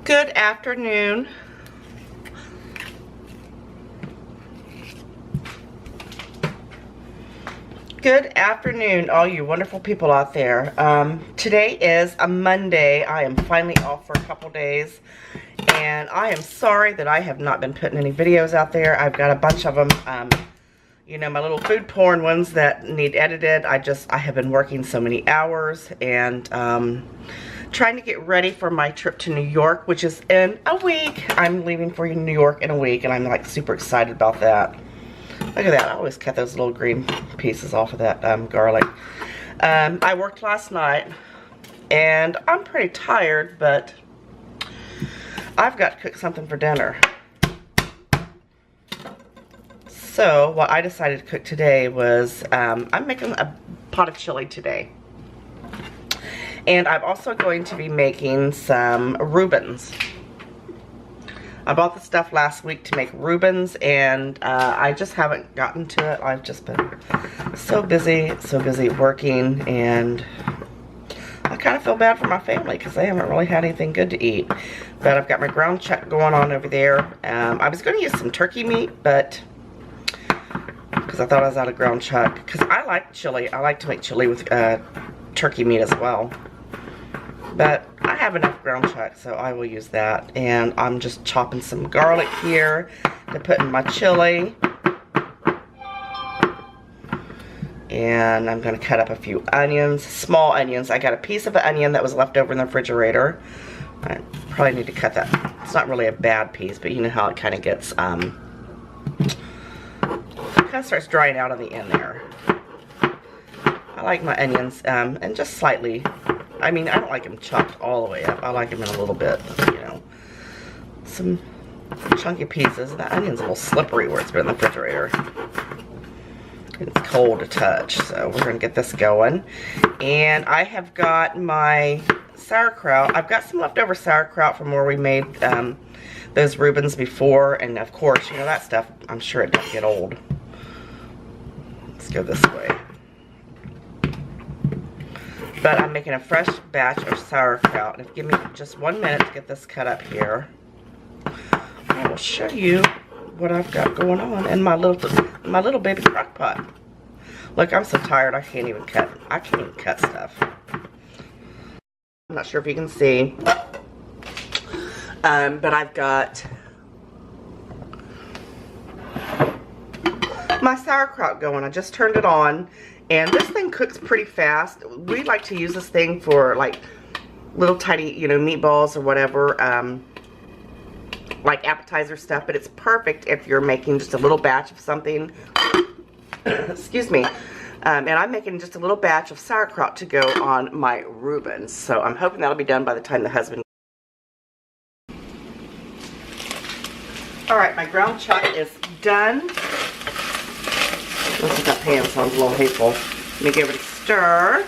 Good afternoon. Good afternoon, all you wonderful people out there. Today is a Monday. I am finally off for a couple days, and I am sorry that I have not been putting any videos out there. I've got a bunch of them, you know, my little food porn ones that need edited. I have been working so many hours, and trying to get ready for my trip to New York, which is in a week. I'm leaving for New York in a week, and I'm like super excited about that. Look at that. I always cut those little green pieces off of that garlic. I worked last night, and I'm pretty tired, but I've got to cook something for dinner. So what I decided to cook today was, I'm making a pot of chili today. And I'm also going to be making some Reubens. I bought the stuff last week to make Reubens, and I just haven't gotten to it. I've just been so busy working, and I kind of feel bad for my family because they haven't really had anything good to eat. But I've got my ground chuck going on over there. I was going to use some turkey meat, but because I thought I was out of ground chuck. Because I like chili. I like to make chili with turkey meat as well. But I have enough ground chuck, so I will use that. And I'm just chopping some garlic here to put in my chili. And I'm going to cut up a few onions, small onions. I got a piece of an onion that was left over in the refrigerator. I probably need to cut that. It's not really a bad piece, but you know how it kind of gets, kind of starts drying out on the end there. I like my onions, and just slightly. I mean, I don't like them chopped all the way up. I like them in a little bit, you know, some chunky pieces. The onion's a little slippery where it's been in the refrigerator. It's cold to touch, so we're going to get this going. And I have got my sauerkraut. I've got some leftover sauerkraut from where we made those Reubens before. And, of course, you know, that stuff, I'm sure it doesn't get old. Let's go this way. But I'm making a fresh batch of sauerkraut. And if you give me just 1 minute to get this cut up here, I will show you what I've got going on in my little baby crock pot. Look, I'm so tired I can't even cut stuff. I'm not sure if you can see. But I've got my sauerkraut going. I just turned it on. And this thing cooks pretty fast. We like to use this thing for like little tiny, you know, meatballs or whatever, like appetizer stuff. But it's perfect if you're making just a little batch of something. Excuse me. And I'm making just a little batch of sauerkraut to go on my Reubens. So I'm hoping that'll be done by the time the husband. All right, my ground chuck is done. This is that pan sounds a little hateful. Let me give it a stir.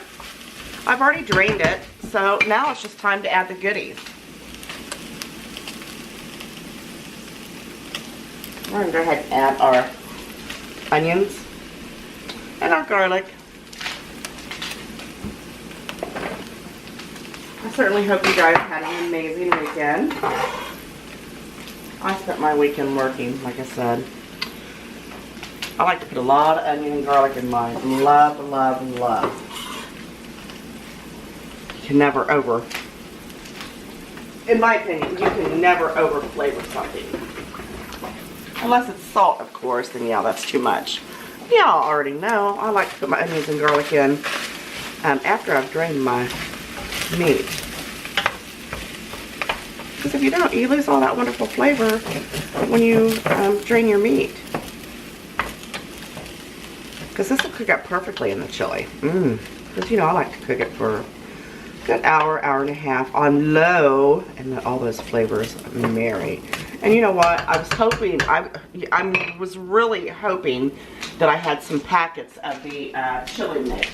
I've already drained it, so now it's just time to add the goodies. We're going to go ahead and add our onions and our garlic. I certainly hope you guys had an amazing weekend. I spent my weekend working, like I said. I like to put a lot of onion and garlic in mine. Love, love, love. You can never in my opinion, you can never over flavor something. Unless it's salt, of course, then yeah, that's too much. Y'all already know, I like to put my onions and garlic in after I've drained my meat. Because if you don't, you lose all that wonderful flavor when you drain your meat. Because this will cook up perfectly in the chili. Because, you know, I like to cook it for a good hour, hour and a half on low, and let all those flavors marry. And you know what? I was hoping, I was really hoping that I had some packets of the chili mix.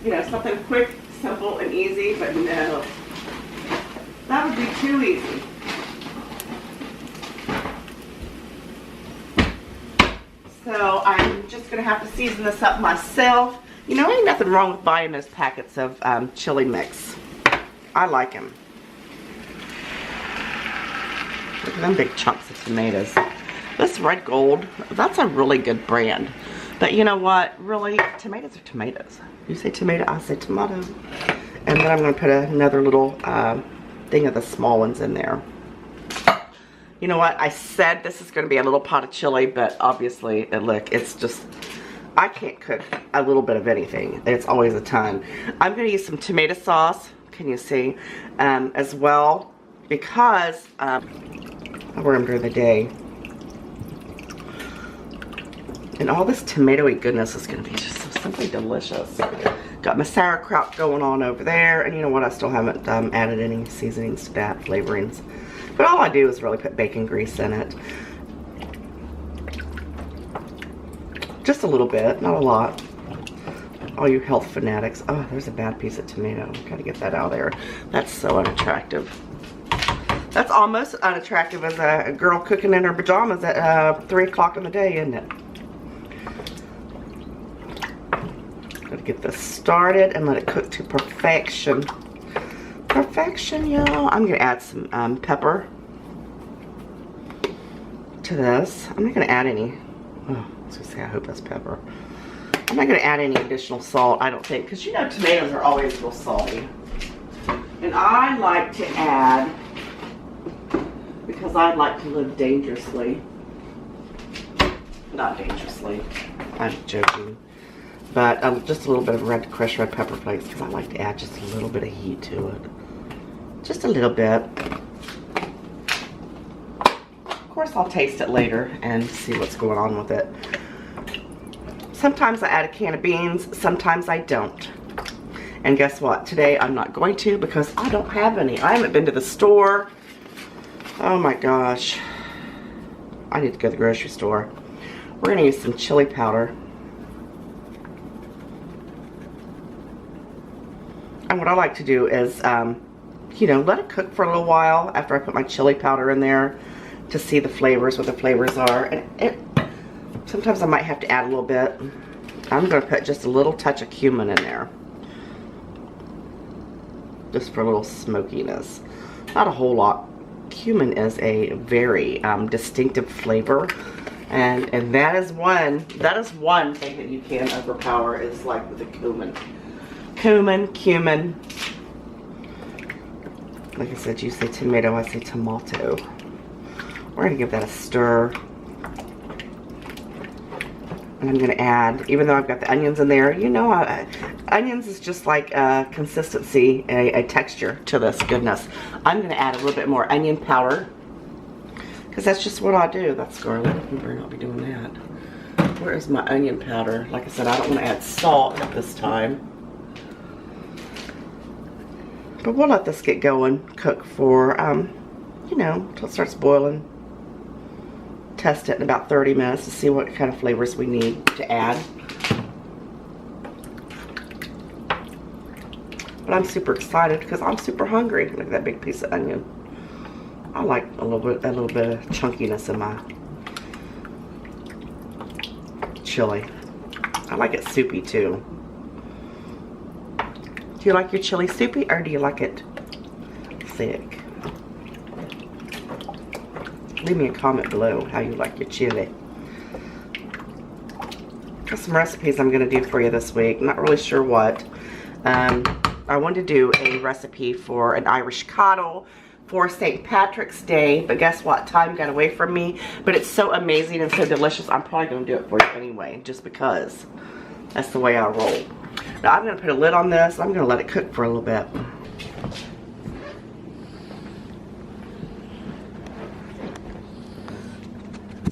You know, something quick, simple, and easy, but no. That would be too easy. So I'm just going to have to season this up myself. You know, ain't nothing wrong with buying those packets of chili mix. I like them. Look at them big chunks of tomatoes. This Red Gold, that's a really good brand. But you know what? Really, tomatoes are tomatoes. You say tomato, I say tomato. And then I'm going to put another little thing of the small ones in there. You know what? I said this is going to be a little pot of chili, but obviously, look, it's just, I can't cook a little bit of anything. It's always a ton. I'm going to use some tomato sauce, can you see, as well, because I wear them during the day. And all this tomatoey goodness is going to be just so simply delicious. Got my sauerkraut going on over there, and you know what? I still haven't added any seasonings to that, flavorings. But all I do is really put bacon grease in it. Just a little bit, not a lot. All you health fanatics. Oh, there's a bad piece of tomato. Gotta get that out of there. That's so unattractive. That's almost unattractive as a girl cooking in her pajamas at 3 o'clock in the day, isn't it? Gotta get this started and let it cook to perfection. Perfection, y'all. I'm gonna add some pepper to this. I'm not gonna add any. Oh, I was gonna say I hope that's pepper. I'm not gonna add any additional salt, I don't think, because you know tomatoes are always real salty. And I like to add, because I like to live dangerously. Not dangerously. I'm joking. But just a little bit of crushed red pepper flakes, because I like to add just a little bit of heat to it. Just a little bit. Of course, I'll taste it later and see what's going on with it. Sometimes I add a can of beans, sometimes I don't. And guess what? Today I'm not going to, because I don't have any. I haven't been to the store. Oh my gosh. I need to go to the grocery store. We're going to use some chili powder. And what I like to do is, you know, let it cook for a little while after I put my chili powder in there to see the flavors, what the flavors are. And sometimes I might have to add a little bit. I'm going to put just a little touch of cumin in there. Just for a little smokiness. Not a whole lot. Cumin is a very distinctive flavor. And that is one thing that you can overpower is like with the cumin. Cumin. Like I said, you say tomato, I say tomato. We're going to give that a stir. And I'm going to add, even though I've got the onions in there, you know, onions is just like a consistency, a texture to this goodness. I'm going to add a little bit more onion powder. Because that's just what I do. That's Scarlet. I better not be doing that. Where is my onion powder? Like I said, I don't want to add salt at this time. But we'll let this get going, cook for, you know, until it starts boiling. Test it in about 30 minutes to see what kind of flavors we need to add. But I'm super excited because I'm super hungry. Look at that big piece of onion. I like a little bit of chunkiness in my chili. I like it soupy too. Do you like your chili soupy or do you like it thick? Leave me a comment below how you like your chili. Got some recipes I'm going to do for you this week. Not really sure what. I wanted to do a recipe for an Irish coddle for St. Patrick's Day, but guess what? Time got away from me. But it's so amazing and so delicious. I'm probably going to do it for you anyway, just because that's the way I roll. Now I'm going to put a lid on this. I'm going to let it cook for a little bit.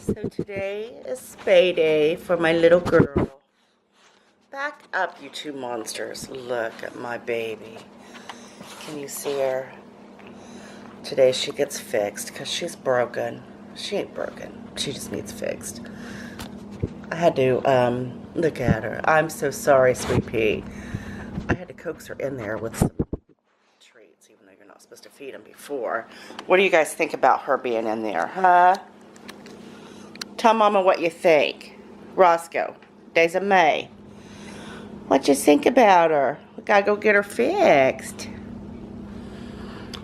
So today is spay day for my little girl. Back up, you two monsters. Look at my baby. Can you see her? Today she gets fixed because she's broken. She ain't broken. She just needs fixed. I had to, look at her. I'm so sorry, Sweet Pea. I had to coax her in there with some treats, even though you're not supposed to feed them before. What do you guys think about her being in there, huh? Tell Mama what you think. Roscoe, Days of May. What you think about her? We gotta go get her fixed.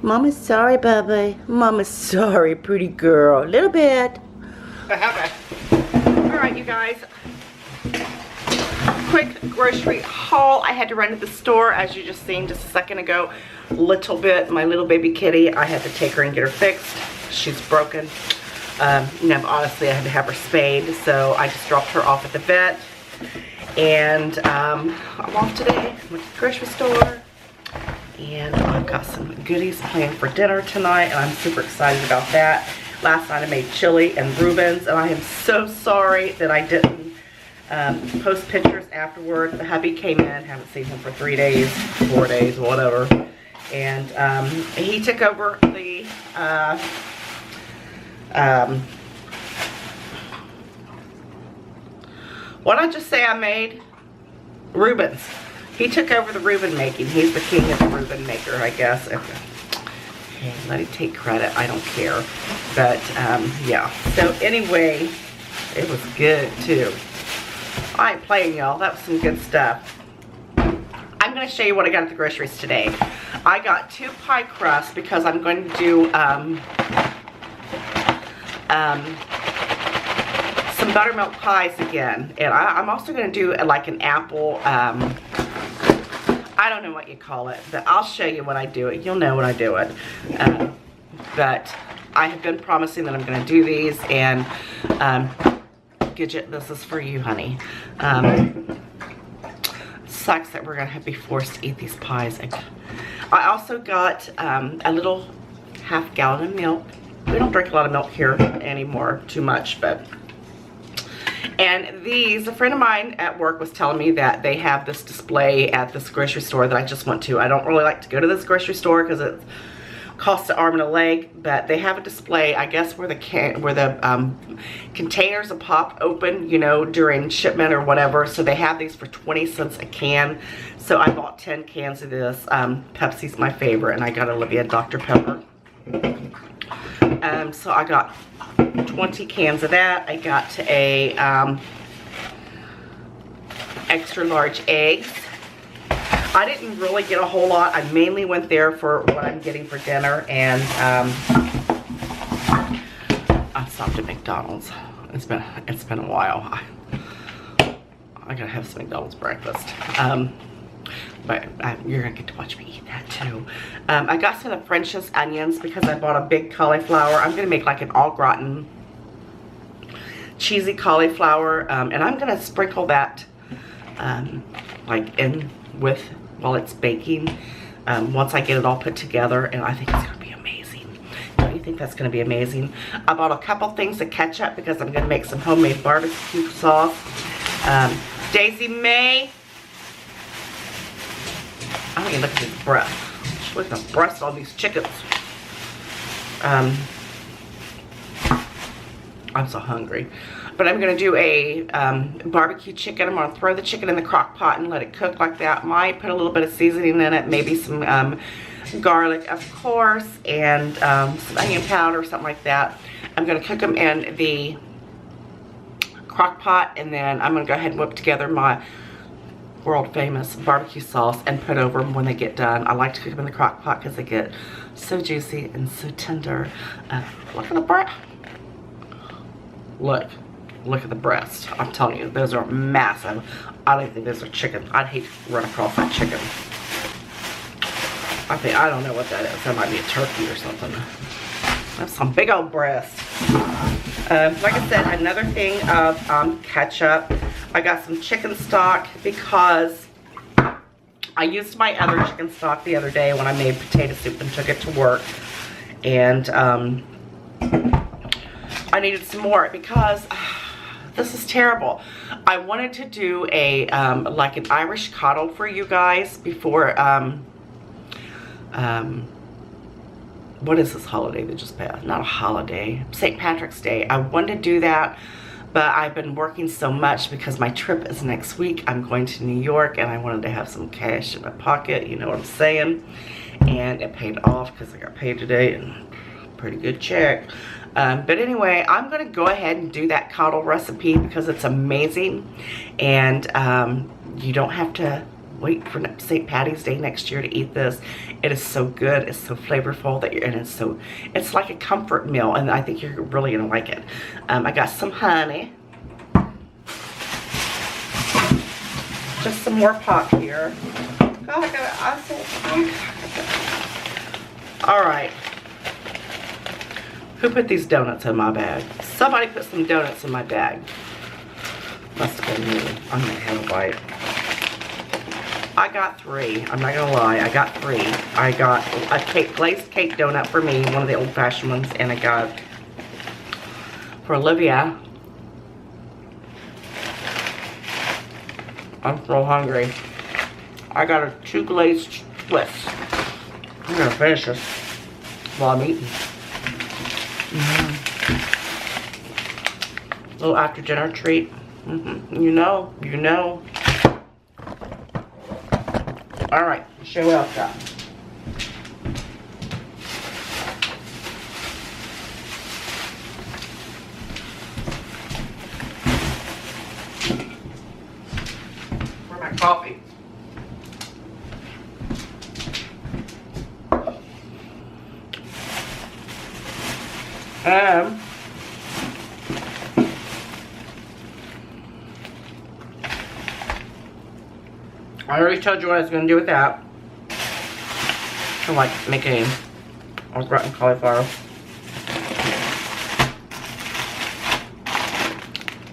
Mama's sorry, Bubba. Mama's sorry, pretty girl. A little bit. Okay. Alright, you guys. Quick grocery haul. I had to run to the store, as you just seen just a second ago. Little bit. My little baby kitty, I had to take her and get her fixed. She's broken. Honestly, I had to have her spayed, so I just dropped her off at the vet. And I'm off today. Went to the grocery store. And I've got some goodies planned for dinner tonight, and I'm super excited about that. Last night I made chili and Reubens, and I am so sorry that I didn't post pictures afterward. The hubby came in, haven't seen him for 3 days, 4 days, whatever. And he took over the why don't I just say I made Reubens? He took over the Reuben making. He's the king of the Reuben maker, I guess. Okay, let him take credit. I don't care. But, yeah. So, anyway, it was good, too. I ain't playing, y'all. That was some good stuff. I'm going to show you what I got at the groceries today. I got 2 pie crusts because I'm going to do, some buttermilk pies again. And I'm also going to do, like, an apple, I don't know what you call it, but I'll show you when I do it. You'll know when I do it. But I have been promising that I'm going to do these, and Gidget, this is for you, honey. Sucks that we're going to be forced to eat these pies. I also got a little half gallon of milk. We don't drink a lot of milk here anymore, too much, but... And these, a friend of mine at work was telling me that they have this display at this grocery store that I just went to. I don't really like to go to this grocery store because it costs an arm and a leg, but they have a display, I guess, where the containers will pop open, you know, during shipment or whatever. So they have these for 20 cents a can. So I bought 10 cans of this. Pepsi's my favorite, and I got Olivia Dr. Pepper. So I got 20 cans of that. I got a extra large eggs. I didn't really get a whole lot. I mainly went there for what I'm getting for dinner, and I stopped at McDonald's. It's been a while. I gotta have some McDonald's breakfast. But you're gonna get to watch me eat that too. I got some of the French's onions because I bought a big cauliflower. I'm gonna make like an au gratin cheesy cauliflower, and I'm gonna sprinkle that like in with while it's baking once I get it all put together, and I think it's gonna be amazing. Don't you think that's gonna be amazing? I bought a couple things of ketchup because I'm gonna make some homemade barbecue sauce. Daisy May, I don't even look at his breast. Look at the breast on these chickens. I'm so hungry. But I'm going to do a barbecue chicken. I'm going to throw the chicken in the crock pot and let it cook like that. Might put a little bit of seasoning in it. Maybe some garlic, of course. And some onion powder or something like that. I'm going to cook them in the crock pot. And then I'm going to go ahead and whip together my world famous barbecue sauce and put over them when they get done. I like to cook them in the crock pot because they get so juicy and so tender. Look at the breast. Look at the breast. I'm telling you, those are massive. I don't think those are chicken. I'd hate to run across that chicken. I don't know what that is. That might be a turkey or something. That's some big old breast. Like I said, another thing of ketchup. I got some chicken stock because I used my other chicken stock the other day when I made potato soup and took it to work. And I needed some more because this is terrible. I wanted to do a like an Irish coddle for you guys before what is this holiday that just passed? Not a holiday, St. Patrick's Day. I wanted to do that, but I've been working so much because my trip is next week. I'm going to New York, and I wanted to have some cash in my pocket, you know what I'm saying? And it paid off because I got paid today, and pretty good check. But anyway, I'm going to go ahead and do that coddle recipe because it's amazing, and you don't have to wait for St. Patty's Day next year to eat this. It is so good. It's so flavorful that it's like a comfort meal, and I think you're really gonna like it. I got some honey. Just some more pop here. God, all right. Who put these donuts in my bag? Somebody put some donuts in my bag. Must have been me. I'm gonna have a bite. I got 3. I'm not gonna lie. I got 3. I got a glazed cake donut for me, one of the old-fashioned ones, and I got for Olivia. I'm so hungry. I got 2 glazed twists. I'm gonna finish this while I'm eating. Little after dinner treat. You know. All right, show you what else got. For my coffee. I already told you what I was going to do with that. I like making au gratin cauliflower.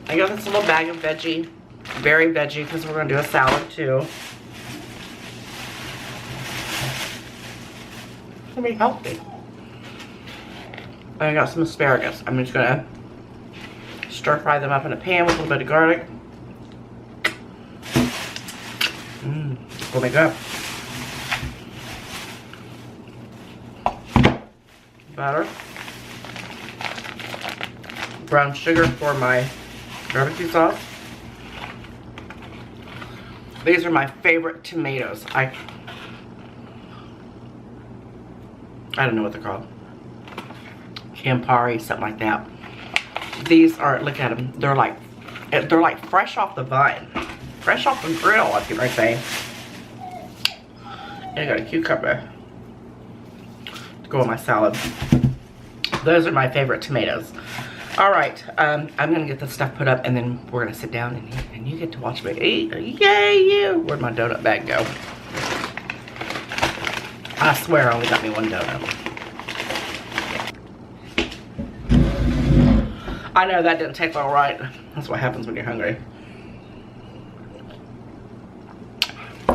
I got this little bag of veggie, very veggie, because we're going to do a salad too. It's going to be healthy. And I got some asparagus. I'm just going to stir fry them up in a pan with a little bit of garlic. It's gonna be good. Butter. Brown sugar for my barbecue sauce. These are my favorite tomatoes. I don't know what they're called. Campari, something like that. These are, look at them. They're like fresh off the vine. Fresh off the grill, I can say. And I got a cucumber to go with my salad. Those are my favorite tomatoes. All right, I'm gonna get this stuff put up, and then we're gonna sit down and you get to watch me eat. Yay, you! Where'd my donut bag go? I swear I only got me 1 donut. I know that didn't take all right. That's what happens when you're hungry.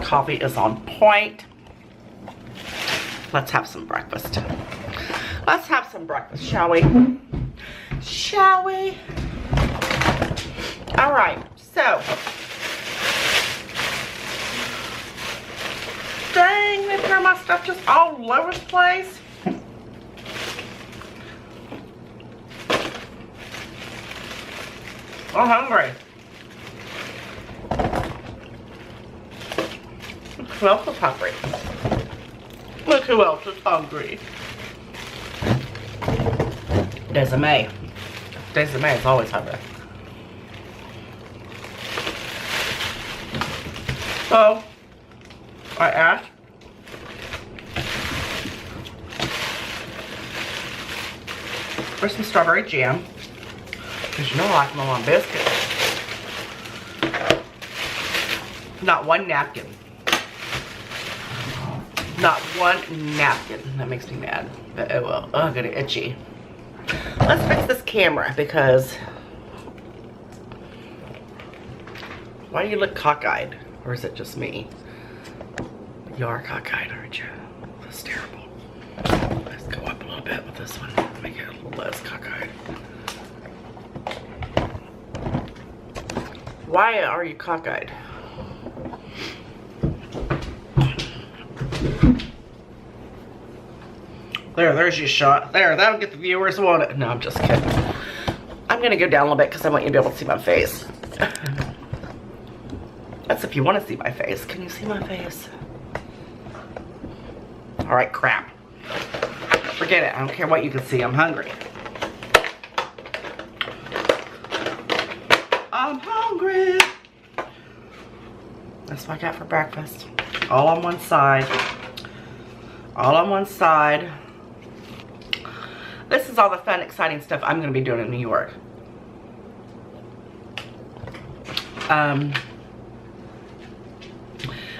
Coffee is on point. Let's have some breakfast. Let's have some breakfast, shall we? Shall we? All right, so. Dang, they throw my stuff just all over the place. I'm hungry. Who else is hungry? Look who else is hungry. Desiree. Desiree is always hungry. So, I asked for some strawberry jam. Because you know I like them on biscuits. Not 1 napkin. Not 1 napkin. That makes me mad. But oh well. Oh, I'm getting itchy. Let's fix this camera because why do you look cockeyed? Or is it just me? You are cockeyed, aren't you? That's terrible. Let's go up a little bit with this one. Make it a little less cockeyed. Why are you cockeyed? There's your shot. There, that'll get the viewers want it. No, I'm just kidding. I'm gonna go down a little bit because I want you to be able to see my face. That's if you want to see my face. Can you see my face? All right, crap. Forget it. I don't care what you can see. I'm hungry. I'm hungry. That's what I got for breakfast. All on one side. All on one side. This is all the fun, exciting stuff I'm going to be doing in New York.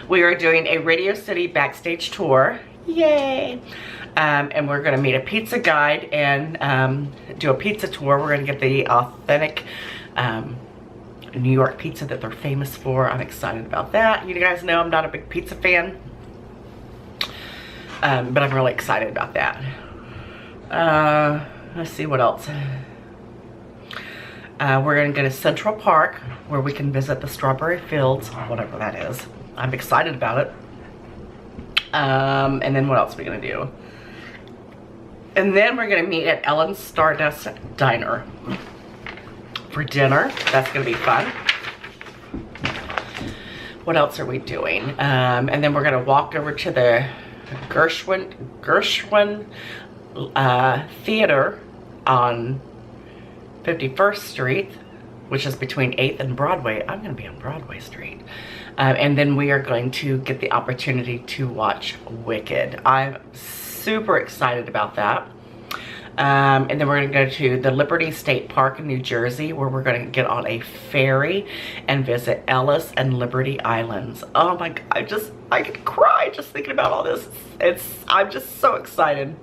We are doing a Radio City backstage tour. Yay! And we're going to meet a pizza guide and do a pizza tour. We're going to get the authentic New York pizza that they're famous for. I'm excited about that. You guys know I'm not a big pizza fan. But I'm really excited about that. Let's see what else. We're going to go to Central Park where we can visit the strawberry fields, whatever that is. I'm excited about it. And then what else are we going to do? And then we're going to meet at Ellen's Stardust Diner for dinner. That's going to be fun. What else are we doing? And then we're going to walk over to the Gershwin Theater on 51st Street, which is between 8th and Broadway. I'm going to be on Broadway Street. And then we are going to get the opportunity to watch Wicked. I'm super excited about that. And then we're going to go to the Liberty State Park in New Jersey, where we're going to get on a ferry and visit Ellis and Liberty Islands. Oh my God, I could cry just thinking about all this. I'm just so excited.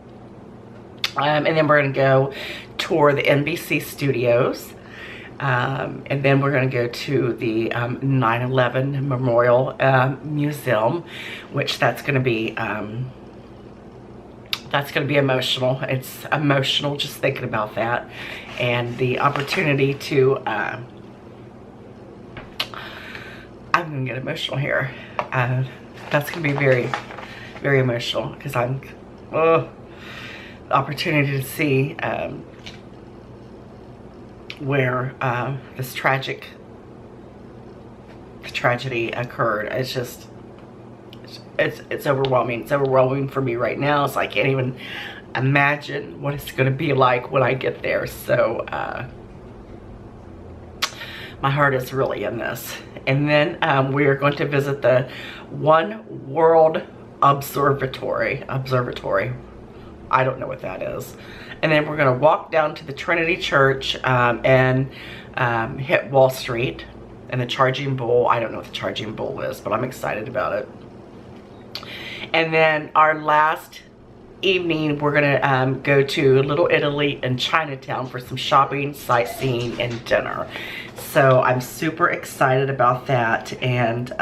And then we're going to go tour the NBC studios. And then we're going to go to the 9/11 Memorial Museum, which that's going to be emotional. It's emotional just thinking about that, and the opportunity to I'm going to get emotional here. That's going to be very, very emotional because the opportunity to see where this tragedy occurred. It's just, it's overwhelming. It's overwhelming for me right now, so I can't even imagine what it's going to be like when I get there. So my heart is really in this. And then we are going to visit the One World Observatory. I don't know what that is. And then we're going to walk down to the Trinity Church and hit Wall Street and the Charging Bull. I don't know what the Charging Bull is, but I'm excited about it. And then our last evening, we're going to go to Little Italy and Chinatown for some shopping, sightseeing, and dinner. So I'm super excited about that. And,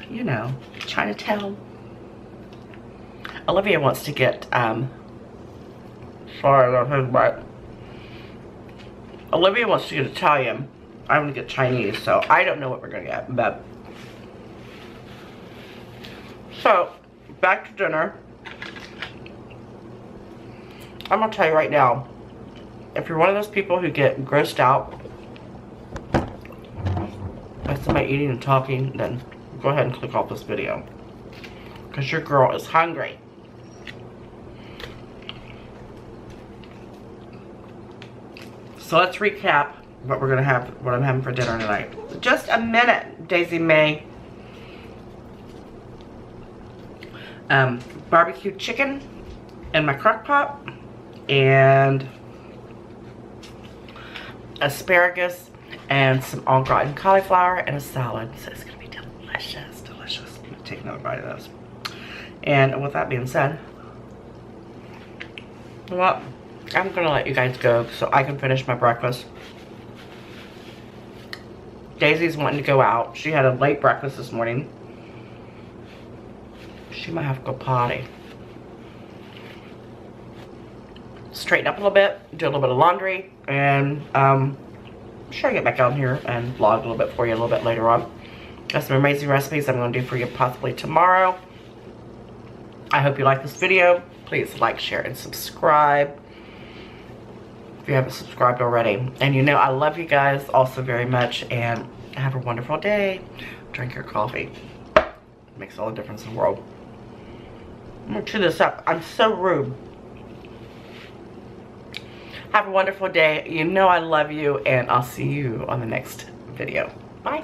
you know, Chinatown. Olivia wants to get, Olivia wants to get Italian. I want to get Chinese, so I don't know what we're going to get, but. So, back to dinner. I'm going to tell you right now, if you're one of those people who get grossed out by somebody eating and talking, then go ahead and click off this video. Because your girl is hungry. So let's recap what we're gonna have, what I'm having for dinner tonight. Just a minute, Daisy May. Barbecue chicken in my crock pot, and asparagus and some au gratin cauliflower and a salad. So it's gonna be delicious, delicious. I'm gonna take another bite of this. And with that being said, well, I'm gonna let you guys go so I can finish my breakfast. Daisy's wanting to go out. She had a late breakfast this morning. She might have to go potty. Straighten up a little bit, do a little bit of laundry, and I'm sure I get back out here and vlog a little bit for you a little bit later on. Got some amazing recipes I'm gonna do for you possibly tomorrow. I hope you like this video. Please like, share, and subscribe if you haven't subscribed already. And you know I love you guys also very much, and have a wonderful day. Drink your coffee. It makes all the difference in the world. I'm gonna chew this up. I'm so rude. Have a wonderful day. You know I love you, and I'll see you on the next video. Bye.